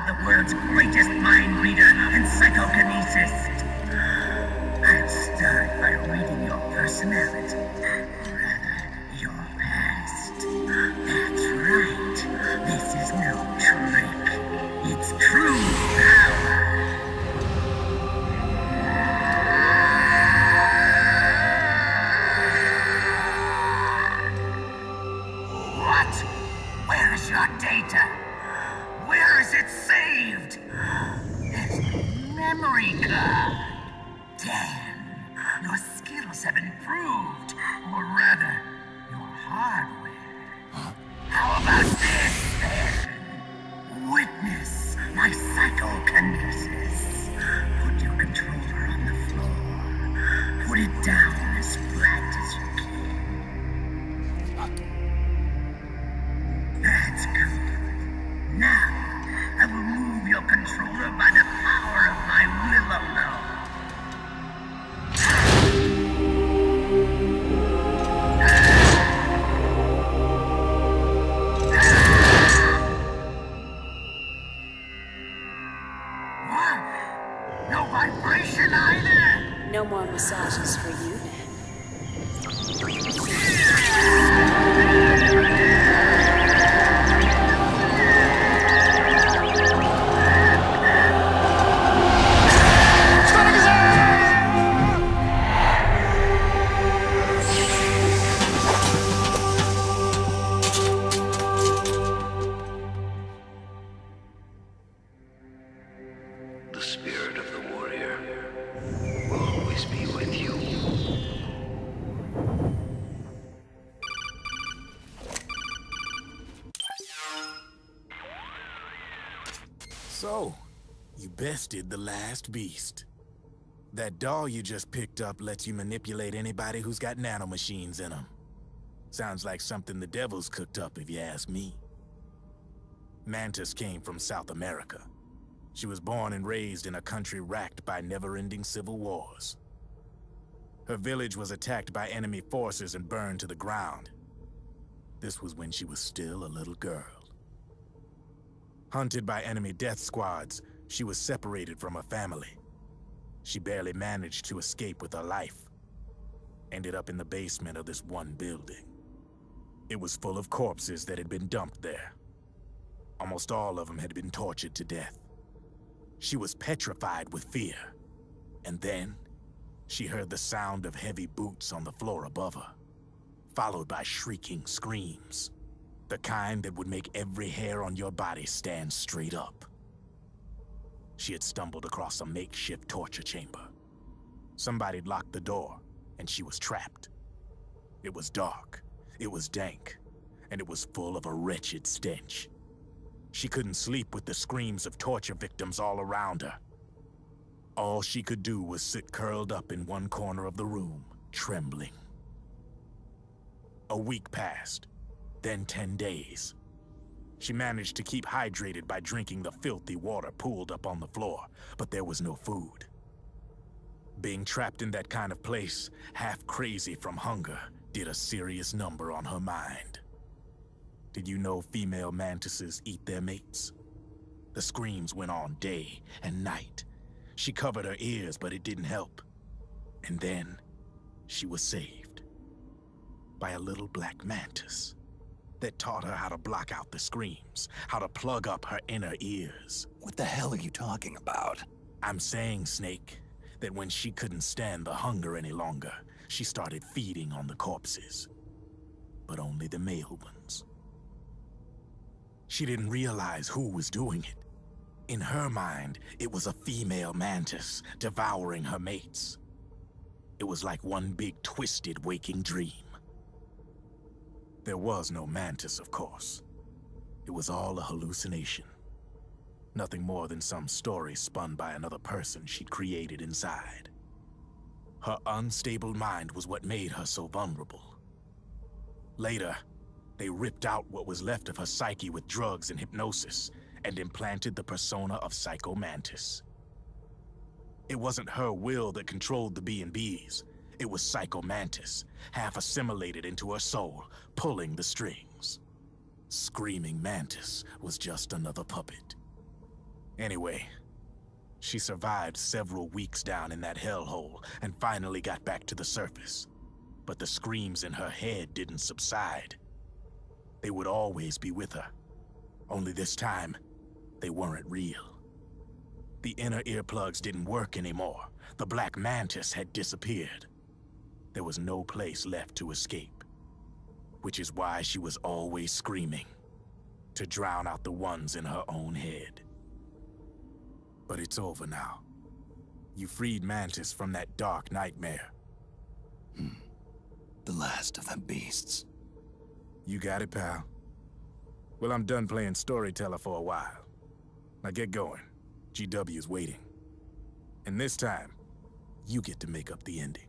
have the world's greatest mind reader and psychokinetist. I'll start by reading your personality, or rather, your past. That's right. This is no trick. It's true power. What? Where is your data? Where is it saved? There's no memory card. Damn, your skills have improved, or rather, your hardware. How about this, then? Witness my psychokinesis. Put your controller on the floor. Put it down as flat as you can. That's good. Now, I will move your controller by the power of my will alone. What? No vibration either? No more massages for you, then. So, you bested the last beast. That doll you just picked up lets you manipulate anybody who's got nanomachines in them. Sounds like something the devil's cooked up, if you ask me. Mantis came from South America. She was born and raised in a country racked by never-ending civil wars. Her village was attacked by enemy forces and burned to the ground. This was when she was still a little girl. Hunted by enemy death squads, she was separated from her family. She barely managed to escape with her life. Ended up in the basement of this one building. It was full of corpses that had been dumped there. Almost all of them had been tortured to death. She was petrified with fear. And then, she heard the sound of heavy boots on the floor above her, followed by shrieking screams. The kind that would make every hair on your body stand straight up. She had stumbled across a makeshift torture chamber. Somebody'd locked the door, and she was trapped. It was dark, it was dank, and it was full of a wretched stench. She couldn't sleep with the screams of torture victims all around her. All she could do was sit curled up in one corner of the room, trembling. A week passed. Then 10 days. She managed to keep hydrated by drinking the filthy water pooled up on the floor, but there was no food. Being trapped in that kind of place, half crazy from hunger, did a serious number on her mind. Did you know female mantises eat their mates? The screams went on day and night. She covered her ears, but it didn't help. And then, she was saved. By a little black mantis that taught her how to block out the screams, how to plug up her inner ears. What the hell are you talking about? I'm saying, Snake, that when she couldn't stand the hunger any longer, she started feeding on the corpses. But only the male ones. She didn't realize who was doing it. In her mind, it was a female mantis devouring her mates. It was like one big twisted waking dream. There was no mantis, of course. It was all a hallucination. Nothing more than some story spun by another person she'd created inside. Her unstable mind was what made her so vulnerable. Later, they ripped out what was left of her psyche with drugs and hypnosis and implanted the persona of Psycho Mantis. It wasn't her will that controlled the B&Bs. It was Psycho Mantis, half assimilated into her soul, pulling the strings. Screaming Mantis was just another puppet. Anyway, she survived several weeks down in that hellhole and finally got back to the surface. But the screams in her head didn't subside. They would always be with her. Only this time, they weren't real. The inner earplugs didn't work anymore. The black mantis had disappeared. There was no place left to escape. Which is why she was always screaming, to drown out the ones in her own head. But it's over now. You freed Mantis from that dark nightmare. The last of them beasts. You got it, pal. Well, I'm done playing storyteller for a while. Now get going. GW's waiting. And this time, you get to make up the ending.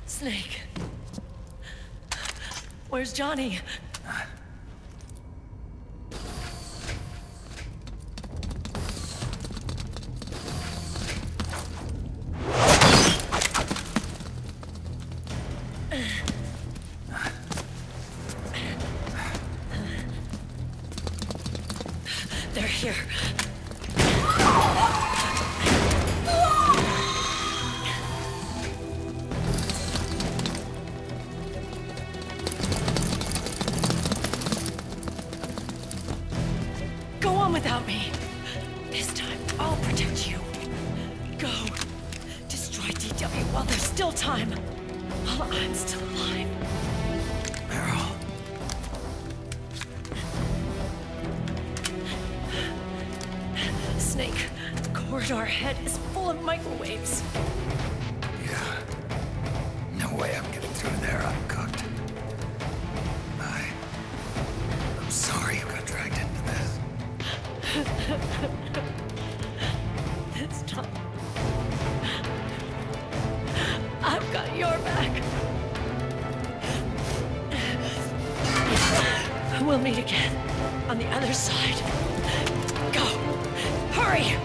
Snake. Where's Johnny? They're here. Without me. This time, I'll protect you. Go. Destroy DW while there's still time. While I'm still alive. Meryl. Snake, the corridor ahead is full of microwaves. Yeah. No way I'm getting through there uncooked. I'm sorry you got dragged into this. This time, I've got your back. We'll meet again on the other side. Go! Hurry!